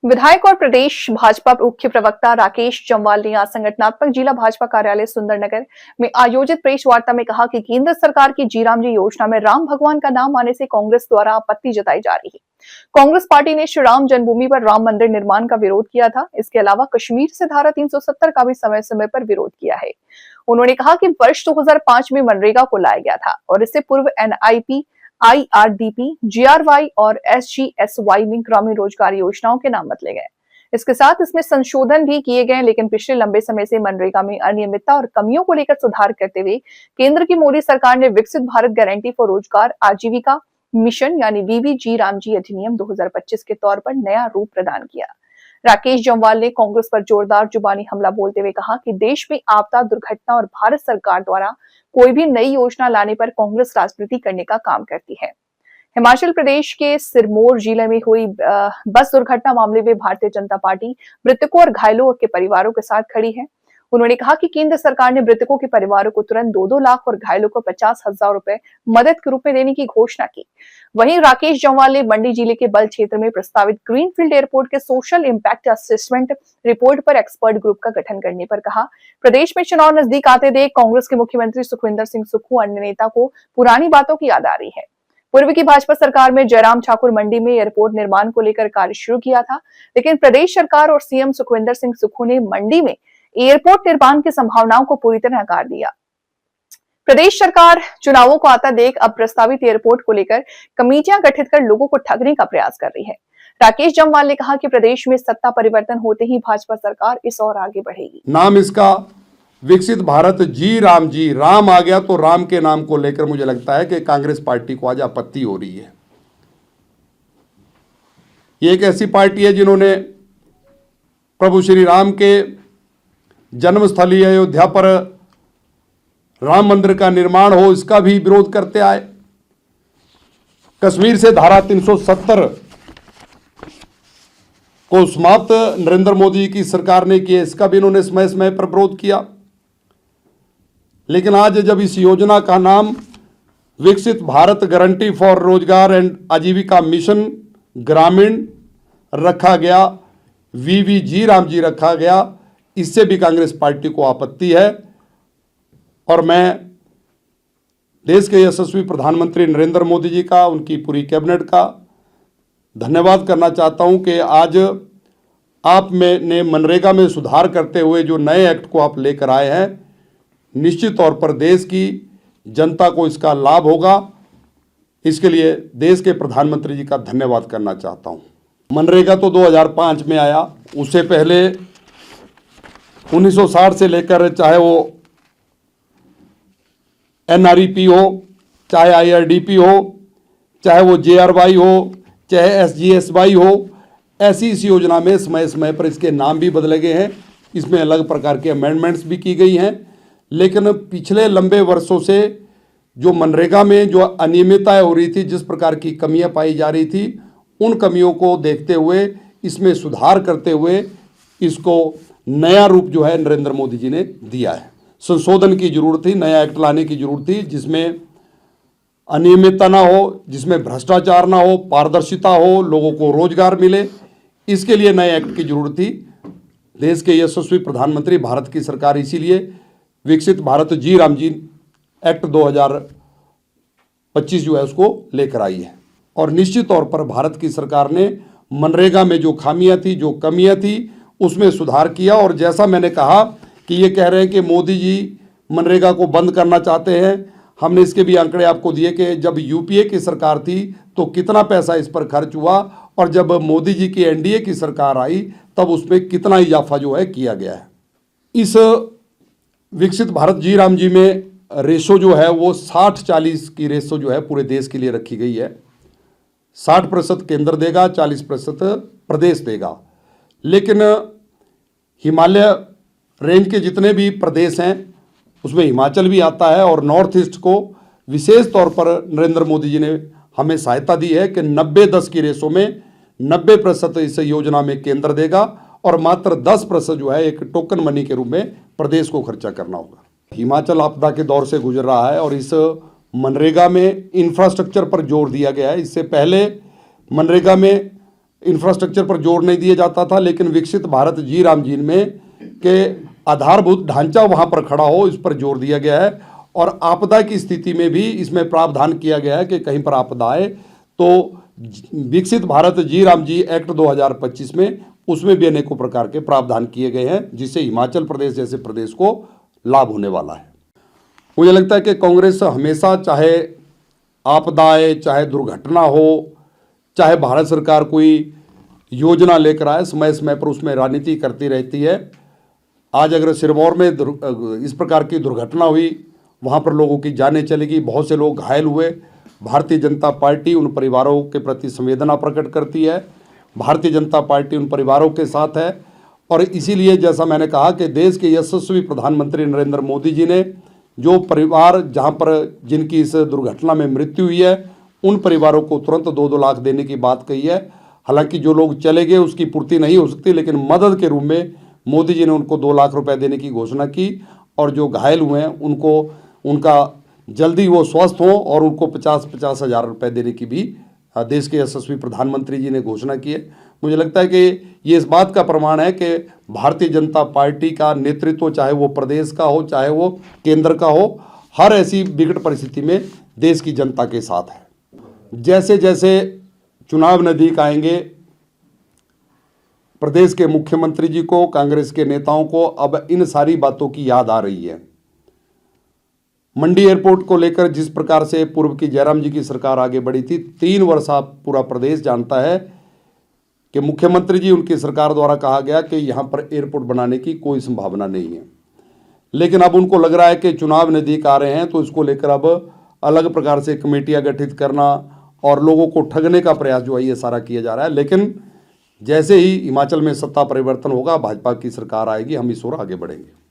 विधायक और प्रदेश भाजपा मुख्य प्रवक्ता राकेश जम्वाल ने आज संगठनात्मक जिला भाजपा कार्यालय सुंदरनगर में आयोजित प्रेस वार्ता में कहा कि केंद्र सरकार की जी राम जी योजना में राम भगवान का नाम आने से कांग्रेस द्वारा आपत्ति जताई जा रही है। कांग्रेस पार्टी ने श्री राम जन्मभूमि पर राम मंदिर निर्माण का विरोध किया था। इसके अलावा कश्मीर से धारा 370 का भी समय समय पर विरोध किया है। उन्होंने कहा कि वर्ष 2005 में मनरेगा को लाया गया था और इससे पूर्व NIP, IRDP, GRY और SGSY में ग्रामीण रोजगार योजनाओं के नाम बदले गए। इसके साथ इसमें संशोधन भी किए गए, लेकिन पिछले लंबे समय से मनरेगा में अनियमितता और कमियों को लेकर सुधार करते हुए केंद्र की मोदी सरकार ने विकसित भारत गारंटी फॉर रोजगार आजीविका मिशन यानी VVG रामजी अधिनियम 2025 के तौर पर नया रूप प्रदान किया। राकेश जम्वाल ने कांग्रेस पर जोरदार जुबानी हमला बोलते हुए कहा कि देश में आपदा, दुर्घटना और भारत सरकार द्वारा कोई भी नई योजना लाने पर कांग्रेस राजनीति करने का काम करती है। हिमाचल प्रदेश के सिरमौर जिले में हुई बस दुर्घटना मामले में भारतीय जनता पार्टी मृतकों और घायलों के परिवारों के साथ खड़ी है। उन्होंने कहा कि केंद्र सरकार ने मृतकों के परिवारों को तुरंत 2-2 लाख और घायलों को 50,000 रुपए मदद के रूप में देने की घोषणा की। वहीं राकेश जम्वाल ने मंडी जिले के बल क्षेत्र में प्रस्तावित ग्रीनफील्ड एयरपोर्ट के सोशल इंपैक्ट असेसमेंट रिपोर्ट पर एक्सपर्ट ग्रुप का गठन करने पर कहा। प्रदेश में चुनाव नजदीक आते देख कांग्रेस के मुख्यमंत्री सुखविंदर सिंह सुक्खू अन्य नेता को पुरानी बातों की याद आ रही है। पूर्व की भाजपा सरकार में जयराम ठाकुर मंडी में एयरपोर्ट निर्माण को लेकर कार्य शुरू किया था, लेकिन प्रदेश सरकार और CM सुखविंदर सिंह सुक्खू ने मंडी में एयरपोर्ट निर्माण की संभावनाओं को पूरी तरह नकार दिया। प्रदेश सरकार चुनावों को आता देख अब प्रस्तावित एयरपोर्ट को लेकर कमेटियां गठित कर लोगों को ठगने का प्रयास कर रही है। राकेश जम्वाल ने कहा कि प्रदेश में सत्ता परिवर्तन होते ही भाजपा सरकार इस और आगे बढ़ेगी। नाम इसका विकसित भारत जी, राम आ गया तो राम के नाम को लेकर मुझे लगता है कि कांग्रेस पार्टी को आज आपत्ति हो रही है। ये एक ऐसी पार्टी है जिन्होंने प्रभु श्री राम के जन्मस्थली अयोध्या पर राम मंदिर का निर्माण हो, इसका भी विरोध करते आए। कश्मीर से धारा 370 को समाप्त नरेंद्र मोदी की सरकार ने किया, इसका भी इन्होंने समय समय पर विरोध किया। लेकिन आज जब इस योजना का नाम विकसित भारत गारंटी फॉर रोजगार एंड आजीविका मिशन ग्रामीण रखा गया, VVG रामजी रखा गया, इससे भी कांग्रेस पार्टी को आपत्ति है। और मैं देश के यशस्वी प्रधानमंत्री नरेंद्र मोदी जी का, उनकी पूरी कैबिनेट का धन्यवाद करना चाहता हूं कि आज आप ने मनरेगा में सुधार करते हुए जो नए एक्ट को आप लेकर आए हैं, निश्चित तौर पर देश की जनता को इसका लाभ होगा। इसके लिए देश के प्रधानमंत्री जी का धन्यवाद करना चाहता हूं। मनरेगा तो 2005 में आया, उससे पहले 1960 से लेकर चाहे वो NREP हो, चाहे IRDP हो, चाहे वो JRY हो, चाहे SGSY हो, ऐसी इस योजना में समय समय पर इसके नाम भी बदले गए हैं, इसमें अलग प्रकार के अमेंडमेंट्स भी की गई हैं। लेकिन पिछले लंबे वर्षों से जो मनरेगा में जो अनियमितताएं हो रही थी, जिस प्रकार की कमियां पाई जा रही थी, उन कमियों को देखते हुए इसमें सुधार करते हुए इसको नया रूप जो है नरेंद्र मोदी जी ने दिया है। संशोधन की जरूरत थी, नया एक्ट लाने की जरूरत थी जिसमें अनियमितता ना हो, जिसमें भ्रष्टाचार ना हो, पारदर्शिता हो, लोगों को रोजगार मिले। इसके लिए नए एक्ट की जरूरत थी। देश के यशस्वी प्रधानमंत्री, भारत की सरकार इसीलिए विकसित भारत जी रामजी एक्ट 2025 जो है उसको लेकर आई है। और निश्चित तौर पर भारत की सरकार ने मनरेगा में जो खामियां थी, जो कमियां थी, उसमें सुधार किया। और जैसा मैंने कहा कि ये कह रहे हैं कि मोदी जी मनरेगा को बंद करना चाहते हैं, हमने इसके भी आंकड़े आपको दिए कि जब UPA की सरकार थी तो कितना पैसा इस पर खर्च हुआ, और जब मोदी जी की NDA की सरकार आई तब उसमें कितना इजाफा जो है किया गया है। इस विकसित भारत जी राम जी में रेशो जो है वो 60-40 की रेशो जो है पूरे देश के लिए रखी गई है। 60% केंद्र देगा, 40% प्रदेश देगा। लेकिन हिमालय रेंज के जितने भी प्रदेश हैं उसमें हिमाचल भी आता है, और नॉर्थ ईस्ट को विशेष तौर पर नरेंद्र मोदी जी ने हमें सहायता दी है कि 90-10 की रेशो में 90% इस योजना में केंद्र देगा और मात्र 10% जो है एक टोकन मनी के रूप में प्रदेश को खर्चा करना होगा। हिमाचल आपदा के दौर से गुजर रहा है और इस मनरेगा में इंफ्रास्ट्रक्चर पर जोर दिया गया है। इससे पहले मनरेगा में इंफ्रास्ट्रक्चर पर जोर नहीं दिया जाता था, लेकिन विकसित भारत जी राम जी में के आधारभूत ढांचा वहाँ पर खड़ा हो, इस पर जोर दिया गया है। और आपदा की स्थिति में भी इसमें प्रावधान किया गया है कि कहीं पर आपदा आए तो विकसित भारत जी राम जी एक्ट 2025 में उसमें भी अनेकों प्रकार के प्रावधान किए गए हैं, जिससे हिमाचल प्रदेश जैसे प्रदेश को लाभ होने वाला है। मुझे लगता है कि कांग्रेस हमेशा, चाहे आपदा आए, चाहे दुर्घटना हो, चाहे भारत सरकार कोई योजना लेकर आए, समय समय पर उसमें राजनीति करती रहती है। आज अगर सिरमौर में इस प्रकार की दुर्घटना हुई, वहाँ पर लोगों की जानें चली गई, बहुत से लोग घायल हुए। भारतीय जनता पार्टी उन परिवारों के प्रति संवेदना प्रकट करती है। भारतीय जनता पार्टी उन परिवारों के साथ है। और इसीलिए जैसा मैंने कहा कि देश के यशस्वी प्रधानमंत्री नरेंद्र मोदी जी ने जो परिवार जहाँ पर जिनकी इस दुर्घटना में मृत्यु हुई है, उन परिवारों को तुरंत 2-2 लाख देने की बात कही है। हालांकि जो लोग चले गए उसकी पूर्ति नहीं हो सकती, लेकिन मदद के रूप में मोदी जी ने उनको 2 लाख रुपए देने की घोषणा की। और जो घायल हुए हैं उनको उनका जल्दी वो स्वस्थ हो और उनको 50-50 हज़ार रुपये देने की भी देश के यशस्वी प्रधानमंत्री जी ने घोषणा की है। मुझे लगता है कि ये इस बात का प्रमाण है कि भारतीय जनता पार्टी का नेतृत्व, चाहे वो प्रदेश का हो, चाहे वो केंद्र का हो, हर ऐसी विकट परिस्थिति में देश की जनता के साथ है। जैसे जैसे चुनाव नज़दीक आएंगे, प्रदेश के मुख्यमंत्री जी को, कांग्रेस के नेताओं को अब इन सारी बातों की याद आ रही है। मंडी एयरपोर्ट को लेकर जिस प्रकार से पूर्व की जयराम जी की सरकार आगे बढ़ी थी, 3 वर्ष आप पूरा प्रदेश जानता है कि मुख्यमंत्री जी, उनकी सरकार द्वारा कहा गया कि यहाँ पर एयरपोर्ट बनाने की कोई संभावना नहीं है। लेकिन अब उनको लग रहा है कि चुनाव नज़दीक आ रहे हैं, तो इसको लेकर अब अलग प्रकार से कमेटियाँ गठित करना और लोगों को ठगने का प्रयास जो है ये सारा किया जा रहा है। लेकिन जैसे ही हिमाचल में सत्ता परिवर्तन होगा, भाजपा की सरकार आएगी, हम इस ओर आगे बढ़ेंगे।